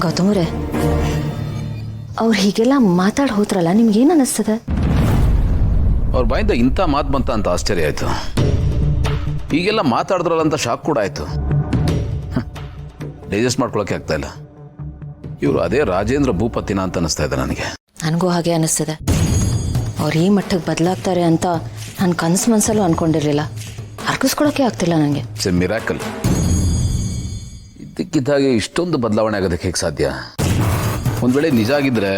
ಗೌತಮ್ರೆ, ಅವ್ರು ಹೀಗೆಲ್ಲ ಮಾತಾಡಿ ಹೋದ್ರಲ್ಲ, ನಿಮ್ಗೇನು ಅನ್ನಿಸ್ತದೆ? ಅವ್ರ ಬಾಯಿಂದ ಇಂಥ ಮಾತು ಬಂತ ಅಂತ ಆಶ್ಚರ್ಯ ಆಯಿತು. ಹೀಗೆಲ್ಲ ಮಾತಾಡಿದ್ರಲ್ಲ ಅಂತ ಶಾಕ್ ಕೂಡ ಆಯಿತು. ಡೈಜೆಸ್ಟ್ ಮಾಡ್ಕೊಳಕ್ಕೆ ಆಗ್ತಾ ಇಲ್ಲ. ಇವರು ಅದೇ ರಾಜೇಂದ್ರ ಭೂಪತಿನ ಅಂತ ಅನ್ನಿಸ್ತಾ ಇದೆ ನನಗೆ. ನನಗೂ ಹಾಗೆ ಅನ್ನಿಸ್ತದೆ. ಅವ್ರು ಈ ಮಟ್ಟಕ್ಕೆ ಬದಲಾಗ್ತಾರೆ ಅಂತ ನಾನು ಕನಸು ಮನಸ್ಸಲ್ಲೂ ಅಂದ್ಕೊಂಡಿರಲಿಲ್ಲ. ಅರ್ಗಿಸ್ಕೊಳಕ್ಕೆ ಆಗ್ತಿಲ್ಲ ನನಗೆ. It's A miracle. ಇದ್ದಕ್ಕಿದ್ದಾಗೆ ಇಷ್ಟೊಂದು ಬದಲಾವಣೆ ಆಗೋದಕ್ಕೆ ಹೇಗೆ ಸಾಧ್ಯ? ಒಂದು ವೇಳೆ ನಿಜ ಆಗಿದ್ರೆ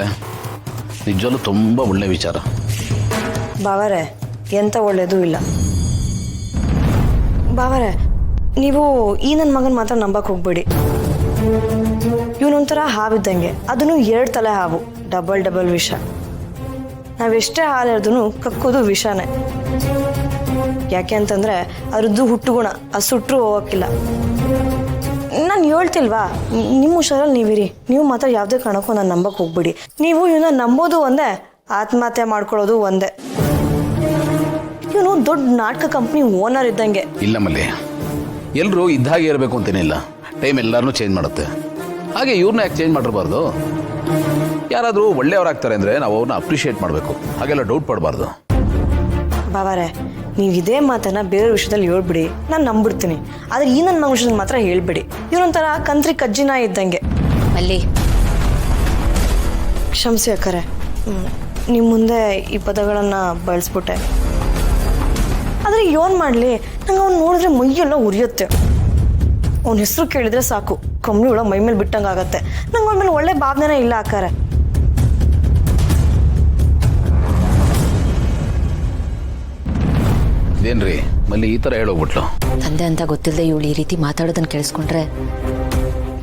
ನಿಜವಲ್ಲೂ ತುಂಬ ಒಳ್ಳೆ ವಿಚಾರ. ಬಾವರೆ, ಎಂತ ಒಳ್ಳೇದು ಇಲ್ಲ. ಬಾವರೆ, ನೀವು ಈ ನನ್ನ ಮಗನ ಮಾತ್ರ ನಂಬಕ್ಕೆ ಹೋಗ್ಬೇಡಿ. ಇವನೊಂಥರ ಹಾವಿದ್ದಂಗೆ, ಅದನ್ನು 2 ತಲೆ ಹಾವು, ಡಬಲ್ ವಿಷ. ನಾವೆಷ್ಟೇ ಹಾಲು ಎರೆದ್ರೂ ಕಕ್ಕೋದು ವಿಷನೇ. ಯಾಕೆ ಅಂತಂದರೆ ಅದ್ರದ್ದು ಹುಟ್ಟುಗುಣ, ಅದು ಸುಟ್ಟರು ಹೋಗೋಕ್ಕಿಲ್ಲ. ನಾನು ಹೇಳ್ತಿಲ್ವಾ, ನಿಮ್ಮ ಹುಷಾರಲ್ಲಿ ನೀವಿರಿ. ನೀವು ಮಾತ್ರ ಯಾವುದೇ ಕಾರಣಕ್ಕೂ ನಾನು ನಂಬಕ್ಕೆ ಹೋಗ್ಬೇಡಿ. ನೀವು ಇವನ್ನ ನಂಬೋದು ಒಂದೇ, ಆತ್ಮಹತ್ಯೆ ಮಾಡ್ಕೊಳ್ಳೋದು ಒಂದೇ. ಇವನು ದೊಡ್ಡ ನಾಟಕ ಕಂಪ್ನಿ ಓನರ್ ಇದ್ದಂಗೆ. ಇಲ್ಲ ಮಲ್ಲಿ, ಎಲ್ಲರೂ ಇದ್ದಾಗೆ ಇರಬೇಕು ಅಂತೇನಿಲ್ಲ. ಟೈಮ್ ಎಲ್ಲರನ್ನೂ ಚೇಂಜ್ ಮಾಡುತ್ತೆ. ಹಾಗೆ ಇವ್ರನ್ನ ಯಾಕೆ ಚೇಂಜ್ ಮಾಡಿರಬಾರ್ದು? ಯಾರಾದರೂ ಒಳ್ಳೆಯವರಾಗ್ತಾರೆ ಅಂದರೆ ನಾವು ಅವ್ರನ್ನ ಅಪ್ರಿಷಿಯೇಟ್ ಮಾಡಬೇಕು, ಹಾಗೆಲ್ಲ ಡೌಟ್ ಪಡಬಾರ್ದು. ಬಾವಾರೆ, ನೀವು ಇದೇ ಮಾತನ್ನ ಬೇರೆ ವಿಷಯದಲ್ಲಿ ಹೇಳ್ಬಿಡಿ, ನಾನು ನಂಬಿಡ್ತೀನಿ. ಆದರೆ ಈ ನನ್ನ ಮಗ ವಿಷಯದಲ್ಲಿ ಮಾತ್ರ ಹೇಳ್ಬಿಡಿ. ಇವನೊಂಥರ ಕಂತ್ರಿ ಕಜ್ಜಿನ ಇದ್ದಂಗೆ. ಅಲ್ಲಿ ಕ್ಷಮಿಸಿ ಅಕ್ಕರೆ, ನಿಮ್ಮ ಮುಂದೆ ಈ ಪದಗಳನ್ನು ಬಳಸ್ಬಿಟ್ಟೆ. ಆದರೆ ಏನು ಮಾಡಲಿ, ನಂಗೆ ಅವ್ನು ನೋಡಿದ್ರೆ ಮೈಯೆಲ್ಲ ಉರಿಯುತ್ತೆ. ಅವನ ಹೆಸರು ಕೇಳಿದ್ರೆ ಸಾಕು, ಕಂಬಳಿ ಒಳಗೆ ಮೈ ಮೇಲೆ ಬಿಟ್ಟಂಗೆ ಆಗತ್ತೆ. ನಂಗೆ ಅವನ ಮೇಲೆ ಒಳ್ಳೆ ಭಾವನೆನೇ ಇಲ್ಲ ಅಕ್ಕಾರೆ. ಇದೇನ್ರಿ ಮಲ್ಲಿ ಈ ಥರ ಹೇಳೋಗ್ಬಿಟ್ಲು? ತಂದೆ ಅಂತ ಗೊತ್ತಿಲ್ಲದೆ ಇವಳು ಈ ರೀತಿ ಮಾತಾಡೋದನ್ನ ಕೇಳಿಸ್ಕೊಂಡ್ರೆ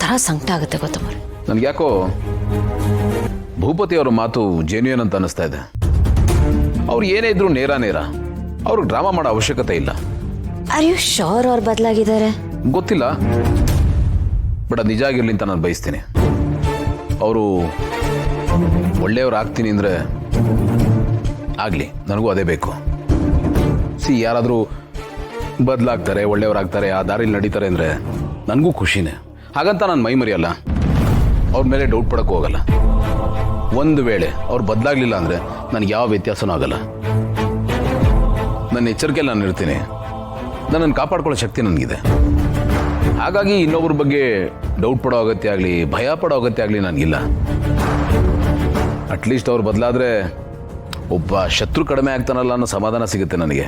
ತರ ಸಂಕಟ ಆಗುತ್ತೆ ಗೌತಮ್ರೆ. ನನ್ಗೆ ಯಾಕೋ ಭೂಪತಿ ಅವರ ಮಾತು ಜೆನ್ಯೂನ್ ಅಂತ ಅನ್ನಿಸ್ತಾ ಇದೆ. ಅವ್ರು ಏನೇ ಇದ್ರು ನೇರ ಅವ್ರಿಗೆ ಡ್ರಾಮಾ ಮಾಡೋ ಅವಶ್ಯಕತೆ ಇಲ್ಲ. ಆರ್ ಯು ಶೋರ್ ಅವ್ರು ಬದಲಾಗಿದ್ದಾರೆ? ಗೊತ್ತಿಲ್ಲ, ಬಟ್ ಅದು ನಿಜ ಆಗಿರ್ಲಿ ಅಂತ ನಾನು ಬಯಸ್ತೀನಿ. ಅವರು ಒಳ್ಳೆಯವ್ರು ಆಗ್ತೀನಿ ಅಂದರೆ ಆಗಲಿ, ನನಗೂ ಅದೇ ಬೇಕು. ಯಾರಾದರೂ ಬದಲಾಗ್ತಾರೆ, ಒಳ್ಳೆಯವರಾಗ್ತಾರೆ, ಆ ದಾರಿಲಿ ನಡೀತಾರೆ ಅಂದರೆ ನನಗೂ ಖುಷಿನೇ. ಹಾಗಂತ ನಾನು ಮೈ ಮರಿಯಲ್ಲ, ಅವ್ರ ಮೇಲೆ ಡೌಟ್ ಪಡೋಕ್ಕೆ ಹೋಗಲ್ಲ. ಒಂದು ವೇಳೆ ಅವ್ರು ಬದಲಾಗಲಿಲ್ಲ ಅಂದರೆ ನನಗೆ ಯಾವ ವ್ಯತ್ಯಾಸನೂ ಆಗಲ್ಲ. ನನ್ನ ಎಚ್ಚರಿಕೆಯಲ್ಲಿ ನಾನು ಇರ್ತೀನಿ. ನನ್ನನ್ನು ಕಾಪಾಡ್ಕೊಳ್ಳೋ ಶಕ್ತಿ ನನಗಿದೆ. ಹಾಗಾಗಿ ಇನ್ನೊಬ್ಬರ ಬಗ್ಗೆ ಡೌಟ್ ಪಡೋ ಅಗತ್ಯ ಆಗಲಿ, ಭಯ ಪಡೋ ಅಗತ್ಯ ಆಗಲಿ ನನಗಿಲ್ಲ. ಅಟ್ಲೀಸ್ಟ್ ಅವ್ರು ಬದಲಾದರೆ ಒಬ್ಬ ಶತ್ರು ಕಡಿಮೆ ಆಗ್ತಾನಲ್ಲ ಅನ್ನೋ ಸಮಾಧಾನ ಸಿಗುತ್ತೆ ನನಗೆ.